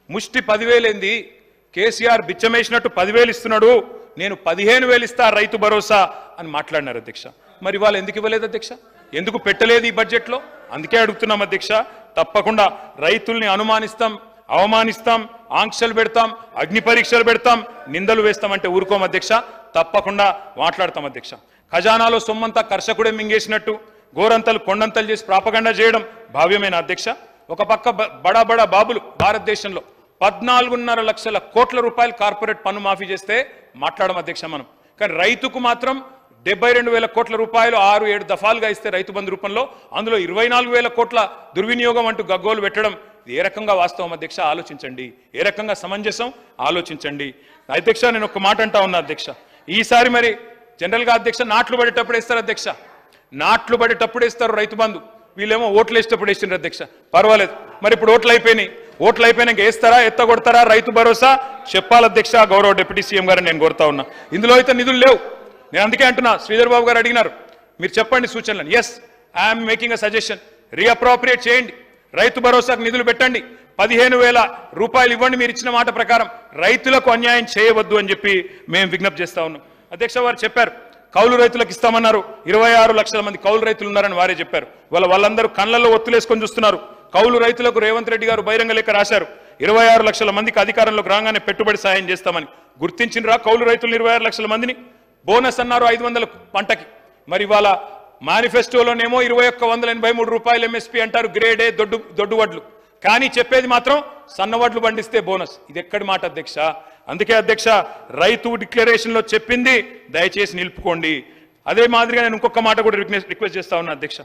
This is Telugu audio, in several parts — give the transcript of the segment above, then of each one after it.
ముష్టి 10,000 ఏంది? కేసీఆర్ బిచ్చమేసినట్టు 10,000 ఇస్తున్నాడు, నేను 15,000 ఇస్తా రైతు భరోసా అని మాట్లాడినారు అధ్యక్ష. మరి వాళ్ళు ఎందుకు ఇవ్వలేదు అధ్యక్ష? ఎందుకు పెట్టలేదు ఈ బడ్జెట్లో? అందుకే అడుగుతున్నాం అధ్యక్ష. తప్పకుండా రైతుల్ని అనుమానిస్తాం, అవమానిస్తాం, ఆంక్షలు పెడతాం, అగ్ని పరీక్షలు పెడతాం, నిందలు వేస్తామంటే ఊరుకోం అధ్యక్ష. తప్పకుండా మాట్లాడతాం అధ్యక్ష. ఖజానాలో సొమ్మంతా కర్షకుడే మింగేసినట్టు గోరంతలు కొండంతలు చేసి ప్రాపగండా చేయడం భావ్యమైన అధ్యక్ష. ఒక పక్క బడా బడా బాబులు భారతదేశంలో 14.5 లక్షల కోట్ల రూపాయలు కార్పొరేట్ పన్ను మాఫీ చేస్తే మాట్లాడడం అధ్యక్ష మనం. కానీ రైతుకు మాత్రం 72,000 కోట్ల రూపాయలు 6-7 దఫాలుగా ఇస్తే రైతు బంధు రూపంలో అందులో 24,000 కోట్ల దుర్వినియోగం అంటూ గగ్గోలు పెట్టడం ఏ రకంగా వాస్తవం అధ్యక్ష? ఆలోచించండి. ఏ రకంగా సమంజసం? ఆలోచించండి అధ్యక్ష. నేను ఒక మాట అంటా ఉన్నా అధ్యక్ష. ఈసారి మరి జనరల్గా అధ్యక్ష నాట్లు పడేటప్పుడు వేస్తారు అధ్యక్ష, నాట్లు పడేటప్పుడు వేస్తారు రైతు బంధు. వీళ్ళేమో ఓట్లు వేసేటప్పుడు వేసిండ్రు అధ్యక్ష. పర్వాలేదు. మరి ఇప్పుడు ఓట్లు అయిపోయినాక వేస్తారా, ఎత్తగొడతారా రైతు భరోసా? చెప్పాలి అధ్యక్ష గౌరవ డిప్యూటీ సీఎం గారిని నేను కోరుతా ఉన్నా. ఇందులో అయితే నిధులు లేవు. నేను అందుకే అంటున్నా, శ్రీధర్ బాబు గారు అడిగినారు, మీరు చెప్పండి సూచనలను. Yes, I'm making a suggestion. Reappropriate చేయండి, రైతు భరోసాకు నిధులు పెట్టండి, 15,000 రూపాయలు ఇవ్వండి. మీరు ఇచ్చిన మాట ప్రకారం రైతులకు అన్యాయం చేయవద్దు అని చెప్పి మేము విజ్ఞప్తి చేస్తా ఉన్నాం అధ్యక్ష. వారు చెప్పారు కౌలు రైతులకు ఇస్తామన్నారు. 26 లక్షల మంది కౌలు రైతులు ఉన్నారని వారే చెప్పారు. వాళ్ళందరూ కళ్ళల్లో ఒత్తులేసుకొని చూస్తున్నారు. కౌలు రైతులకు రేవంత్ రెడ్డి గారు బహిరంగ లేఖ రాశారు. 26 లక్షల మందికి అధికారంలోకి రాగానే పెట్టుబడి సాయం చేస్తామని. గుర్తించినరా కౌలు రైతులు 26 లక్షల మందిని? బోనస్ అన్నారు 500 పంటకి. మరి వాళ్ళ మేనిఫెస్టోలోనేమో 2183 రూపాయలు ఎంఎస్పీ అంటారు, గ్రేడ్ ఏ దొడ్డు వడ్లు. కానీ చెప్పేది మాత్రం సన్నవడ్లు పండిస్తే బోనస్. ఇది ఎక్కడి మాట అధ్యక్ష? అందుకే అధ్యక్ష రైతు డిక్లరేషన్లో చెప్పింది దయచేసి నిలుపుకోండి. అదే మాదిరిగా నేను ఇంకొక మాట కూడా రిక్వెస్ట్ చేస్తా ఉన్నా అధ్యక్ష.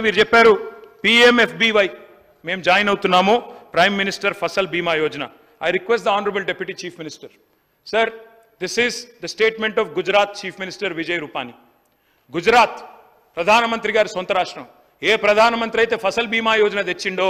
వీరు చెప్పారు PMFBY మేము జాయిన్ అవుతున్నాము, ప్రైమ్ మినిస్టర్ ఫసల్ బీమా Yojana. I request the honourable deputy chief minister, sir, this is the statement of Gujarat chief minister Vijay Rupani. Gujarat ప్రధానమంత్రి గారి సొంత రాష్ట్రం. ఏ ప్రధానమంత్రి అయితే ఫసల్ బీమా యోజన తెచ్చిండో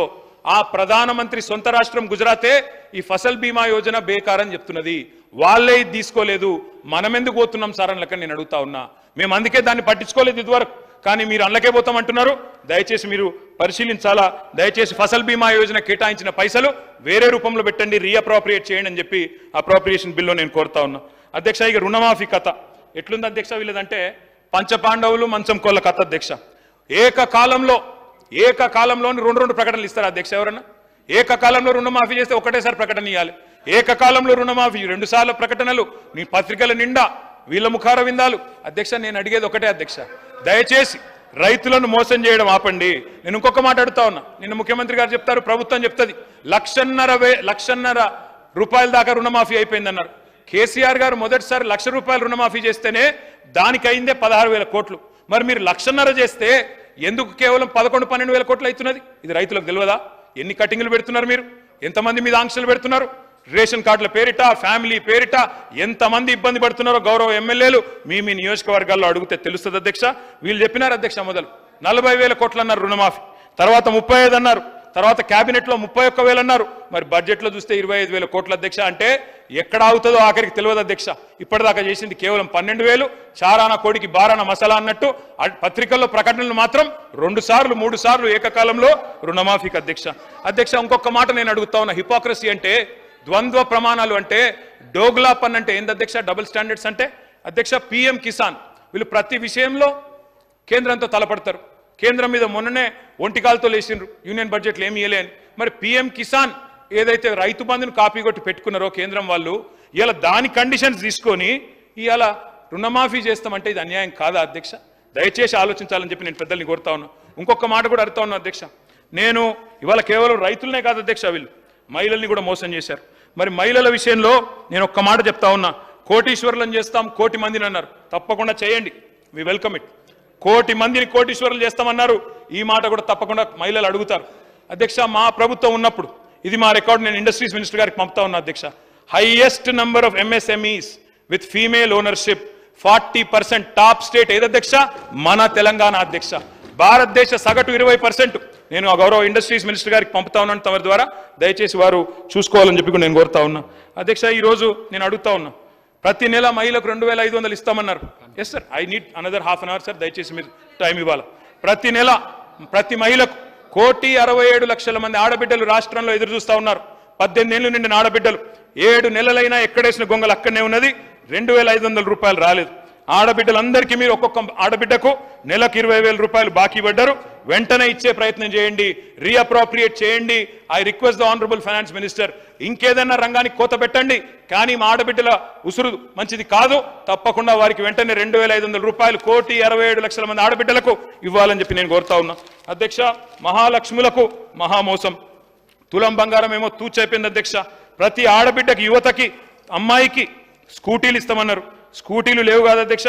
ఆ ప్రధానమంత్రి సొంత రాష్ట్రం గుజరాతే ఈ ఫసల్ బీమా యోజన బేకారని చెప్తున్నది. వాళ్ళే ఇది తీసుకోలేదు, మనం ఎందుకు పోతున్నాం సార్ అని నేను అడుగుతా ఉన్నా. మేము అందుకే దాన్ని పట్టించుకోలేదు ఇదివరకు, కానీ మీరు అందులోకే పోతామంటున్నారు. దయచేసి మీరు పరిశీలించాలా. దయచేసి ఫసల్ బీమా యోజన కేటాయించిన పైసలు వేరే రూపంలో పెట్టండి, రీఅప్రోప్రియేట్ చేయండి అని చెప్పి అప్రోప్రియేషన్ బిల్లో నేను కోరుతా ఉన్నా అధ్యక్ష. ఇక రుణమాఫీ కథ ఎట్లుంది అధ్యక్ష? వీళ్ళదంటే పంచపాండవులు మంచం కోళ్ళ కథ అధ్యక్ష. ఏకకాలంలో 2 ప్రకటనలు ఇస్తారు అధ్యక్ష. ఎవరన్నా ఏకకాలంలో రుణమాఫీ చేస్తే ఒకటేసారి ప్రకటన ఇవ్వాలి. ఏకకాలంలో రుణమాఫీ 2 సార్లు ప్రకటనలు, నీ పత్రికల నిండా వీళ్ళ ముఖార విందాలు. అధ్యక్ష నేను అడిగేది ఒకటే అధ్యక్ష, దయచేసి రైతులను మోసం చేయడం ఆపండి. నేను ఇంకొక మాట అడుగుతా ఉన్నా. నిన్న ముఖ్యమంత్రి గారు చెప్తారు, ప్రభుత్వం చెప్తుంది 1,50,000 రూపాయల దాకా రుణమాఫీ అయిపోయిందన్నారు. కేసీఆర్ గారు మొదటిసారి 1,00,000 రూపాయలు రుణమాఫీ చేస్తేనే దానికి అయిందే 16,000 కోట్లు. మరి మీరు 1,50,000 చేస్తే ఎందుకు కేవలం 11-12 కోట్లు అవుతున్నది? ఇది రైతులకు తెలియదా? ఎన్ని కటింగ్లు పెడుతున్నారు మీరు? ఎంతమంది మీద ఆంక్షలు పెడుతున్నారు? రేషన్ కార్డుల పేరిట, ఫ్యామిలీ పేరిట ఎంతమంది ఇబ్బంది పడుతున్నారో గౌరవ ఎమ్మెల్యేలు మీ నియోజకవర్గాల్లో అడిగితే తెలుస్తుంది అధ్యక్ష. వీళ్ళు చెప్పినారు అధ్యక్ష, మొదలు 40,000 కోట్లు అన్నారు రుణమాఫీ, తర్వాత 35 అన్నారు, తర్వాత క్యాబినెట్లో 31,000 అన్నారు. మరి బడ్జెట్లో చూస్తే 25,000 కోట్ల అధ్యక్ష. అంటే ఎక్కడ ఆగుతుందో ఆఖరికి తెలియదు అధ్యక్ష. ఇప్పటిదాకా చేసింది కేవలం 12,000. చారాన కోడికి బారాన మసాలా అన్నట్టు పత్రికల్లో ప్రకటనలు మాత్రం 2 సార్లు 3 సార్లు ఏకకాలంలో రుణమాఫీకి అధ్యక్ష. ఇంకొక మాట నేను అడుగుతా ఉన్నా. హిపోక్రసీ అంటే, ద్వంద్వ ప్రమాణాలు అంటే, డోగ్లా పన్ అంటే ఏంది అధ్యక్ష? డబుల్ స్టాండర్డ్స్ అంటే అధ్యక్ష. PM కిసాన్ వీళ్ళు ప్రతి విషయంలో కేంద్రంతో తలపడతారు. కేంద్రం మీద మొన్ననే ఒంటికాలతో లేచిండ్రు, యూనియన్ బడ్జెట్లు ఏమి ఇవ్వలే అని. మరి PM కిసాన్ ఏదైతే రైతు బంధును కాపీ కొట్టి పెట్టుకున్నారో కేంద్రం వాళ్ళు, ఇలా దాని కండిషన్స్ తీసుకొని ఇవాళ రుణమాఫీ చేస్తామంటే ఇది అన్యాయం కాదా అధ్యక్ష? దయచేసి ఆలోచించాలని చెప్పి నేను పెద్దల్ని కోరుతా ఉన్నా. ఇంకొక మాట కూడా అడుగుతా ఉన్నా అధ్యక్ష. నేను ఇవాళ కేవలం రైతులనే కాదు అధ్యక్ష, వీళ్ళు మహిళల్ని కూడా మోసం చేశారు. మరి మహిళల విషయంలో నేను ఒక్క మాట చెప్తా ఉన్నా. కోటీశ్వరులను చేస్తాం 1,00,000 మందిని అన్నారు. తప్పకుండా చేయండి, వి వెల్కమ్ ఇట్. 1,00,000 మందిని కోటీశ్వరులు చేస్తామన్నారు. ఈ మాట కూడా తప్పకుండా మహిళలు అడుగుతారు అధ్యక్ష. మా ప్రభుత్వం ఉన్నప్పుడు ఇది మా రికార్డు, నేను ఇండస్ట్రీస్ మినిస్టర్ గారికి పంపుతా ఉన్నా అధ్యక్ష. Highest number of MSMEs with female ownership 40%. Top state ఏది అధ్యక్ష? మన తెలంగాణ అధ్యక్ష. భారతదేశ సగటు 20%. నేను ఆ గౌరవ ఇండస్ట్రీస్ మినిస్టర్ గారికి పంపుతా ఉన్నాను తమ ద్వారా. దయచేసి వారు చూసుకోవాలని చెప్పి నేను కోరుతా ఉన్నా అధ్యక్ష. ఈరోజు నేను అడుగుతా ఉన్నా, ప్రతి నెల మహిళలకు 2,500 ఇస్తామన్నారు. Yes sir, I need another half an hour sir, దయచేసి మీరు టైం ఇవ్వాలి. ప్రతి నెల ప్రతి మహిళకు 1,67,00,000 మంది ఆడబిడ్డలు రాష్ట్రంలో ఎదురు చూస్తూ ఉన్నారు. 18 ఏళ్ళు నిండిన ఆడబిడ్డలు 7 నెలలైనా ఎక్కడేసిన గొంగలు అక్కడనే ఉన్నది. 2500 రూపాయలు రాలేదు. ఆడబిడ్డలందరికీ మీరు ఒక్కొక్క ఆడబిడ్డకు నెలకు 20,000 రూపాయలు బాకీ పడ్డారు. వెంటనే ఇచ్చే ప్రయత్నం చేయండి, రీఅప్రోప్రియేట్ చేయండి. I request the honourable finance minister, ఇంకేదైనా రంగానికి కోత పెట్టండి, కానీ మా ఆడబిడ్డల ఉసురు మంచిది కాదు. తప్పకుండా వారికి వెంటనే 2,500 రూపాయలు 1,67,00,000 మంది ఆడబిడ్డలకు ఇవ్వాలని చెప్పి నేను కోరుతా ఉన్నా. అధ్యక్ష, మహాలక్ష్ములకు మహామోసం, తులం బంగారం ఏమో తూచైపోయింది అధ్యక్ష. ప్రతి ఆడబిడ్డకి, యువతకి, అమ్మాయికి స్కూటీలు ఇస్తామన్నారు. స్కూటీలు లేవు కాదు అధ్యక్ష,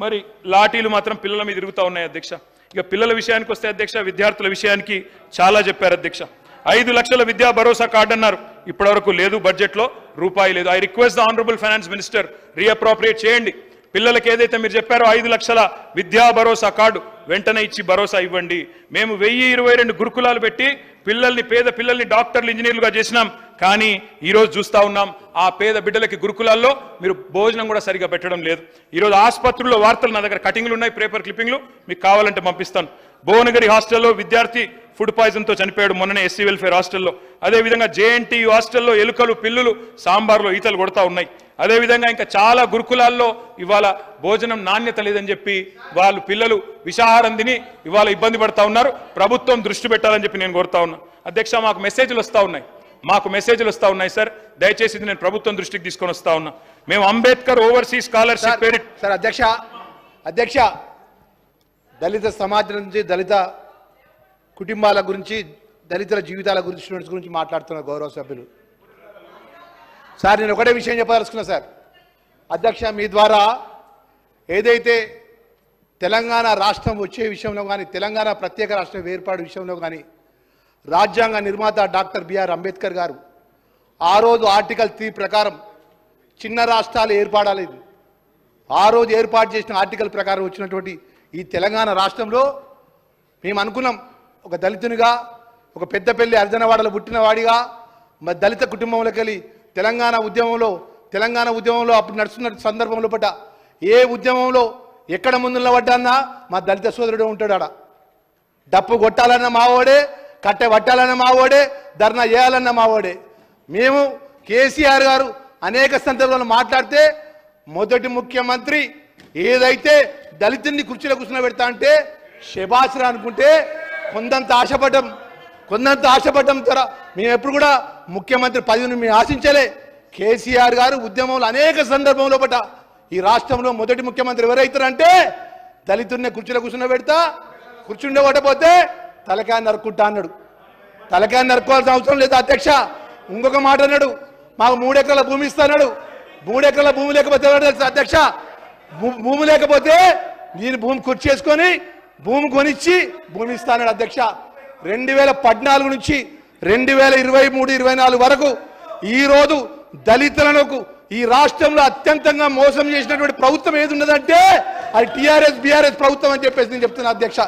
మరి లాఠీలు మాత్రం పిల్లల మీద తిరుగుతూ ఉన్నాయి అధ్యక్ష. ఇక పిల్లల విషయానికి వస్తే అధ్యక్ష, విద్యార్థుల విషయానికి చాలా చెప్పారు అధ్యక్ష. 5 లక్షల విద్యా భరోసా కార్డు అన్నారు, ఇప్పటివరకు లేదు, బడ్జెట్లో రూపాయి లేదు. I request the honourable finance minister, రీఅప్రోప్రియేట్ చేయండి. పిల్లలకి ఏదైతే మీరు చెప్పారో 5 లక్షల విద్యా భరోసా కార్డు వెంటనే ఇచ్చి భరోసా ఇవ్వండి. మేము 1022 గురుకులాలు పెట్టి పిల్లల్ని, పేద పిల్లల్ని డాక్టర్లు, ఇంజనీర్లుగా చేసినాం. కానీ ఈరోజు చూస్తూ ఉన్నాం, ఆ పేద బిడ్డలకి గురుకులాల్లో మీరు భోజనం కూడా సరిగా పెట్టడం లేదు. ఈరోజు ఆసుపత్రుల్లో వార్తలు, నా దగ్గర కటింగ్లు ఉన్నాయి, పేపర్ క్లిప్పింగ్లు, మీకు కావాలంటే పంపిస్తాను. భువనగిరి హాస్టల్లో విద్యార్థి ఫుడ్ పాయిజన్తో చనిపోయాడు మొన్ననే, ఎస్సీ వెల్ఫేర్ హాస్టల్లో. అదేవిధంగా జేఎన్టీయూ హాస్టల్లో ఎలుకలు, పిల్లులు సాంబార్లో ఈతలు కొడతా ఉన్నాయి. అదేవిధంగా ఇంకా చాలా గురుకులాల్లో ఇవాళ భోజనం నాణ్యత లేదని చెప్పి వాళ్ళు పిల్లలు విషాహారం తిని ఇవాళ ఇబ్బంది పడతా ఉన్నారు. ప్రభుత్వం దృష్టి పెట్టాలని చెప్పి నేను కోరుతా ఉన్నా. అధ్యక్ష, మాకు మెసేజ్లు వస్తూ ఉన్నాయి సార్, దయచేసి ఇది నేను ప్రభుత్వం దృష్టికి తీసుకొని వస్తా ఉన్నా. మేము అంబేద్కర్ ఓవర్సీస్ స్కాలర్షిప్ పేరు సార్ అధ్యక్ష దళిత సమాజం నుంచి, దళిత కుటుంబాల గురించి, దళితుల జీవితాల గురించి, స్టూడెంట్స్ గురించి మాట్లాడుతున్న గౌరవ సభ్యులు సార్, నేను ఒకటే విషయం చెప్పదలుచుకున్నా సార్. అధ్యక్ష, మీ ద్వారా ఏదైతే తెలంగాణ రాష్ట్రం వచ్చే విషయంలో కానీ, తెలంగాణ ప్రత్యేక రాష్ట్రం ఏర్పాటు విషయంలో కానీ రాజ్యాంగ నిర్మాత డాక్టర్ బిఆర్ అంబేద్కర్ గారు ఆ రోజు ఆర్టికల్ 3 ప్రకారం చిన్న రాష్ట్రాలు ఏర్పడాలేదు. ఆ రోజు ఏర్పాటు చేసిన ఆర్టికల్ ప్రకారం వచ్చినటువంటి ఈ తెలంగాణ రాష్ట్రంలో మేము అనుకున్నాం, ఒక దళితునిగా, ఒక పెద్దపల్లి అర్జనవాడలో పుట్టినవాడిగా, మరి దళిత కుటుంబంలోకి వెళ్ళి తెలంగాణ ఉద్యమంలో అప్పుడు నడుస్తున్న సందర్భంలో పడ్డ ఏ ఉద్యమంలో ఎక్కడ ముందు నిలబడ్డాన్నా మా దళిత సోదరుడు ఉంటాడు. ఆడ డప్పు కొట్టాలన్న మావోడే, కట్టె పట్టాలన్న మావోడే, ధర్నా చేయాలన్న మావోడే. మేము కేసీఆర్ గారు అనేక సందర్భాల్లో మాట్లాడితే మొదటి ముఖ్యమంత్రి ఏదైతే దళితుల్ని కుర్చీలో కూర్చుని పెడతా అంటే శబాస్రా అనుకుంటే కొందంత ఆశపడ్డం ద్వారా మేము ఎప్పుడు కూడా ముఖ్యమంత్రి పదవిని మేము ఆశించలే. కేసీఆర్ గారు ఉద్యమంలో అనేక సందర్భంలో పట్ట ఈ రాష్ట్రంలో మొదటి ముఖ్యమంత్రి ఎవరైతారంటే దళితుల్ని కుర్చీలో కూర్చుని పెడతా, కూర్చుండే పట్టపోతే తలకాయ నరుక్కుంటా అన్నాడు. తలకాయ నరుక్కోవాల్సిన అవసరం లేదు అధ్యక్ష. ఇంకొక మాట అన్నాడు, మాకు 3 ఎకరాల భూమి ఇస్తాడు. 3 ఎకరాల భూమి లేకపోతే తెలుసు అధ్యక్ష, భూమి లేకపోతే నేను భూమి కుర్చేసుకొని భూమి కొనిచ్చి భూమి ఇస్తాడు అధ్యక్ష. 2014 నుంచి 2023-24 వరకు ఈరోజు దళితులకు ఈ రాష్ట్రంలో అత్యంతంగా మోసం చేసినటువంటి ప్రభుత్వం ఏది ఉన్నదంటే అది టీఆర్ఎస్ బీఆర్ఎస్ ప్రభుత్వం అని చెప్పేసి నేను చెప్తున్నా అధ్యక్ష.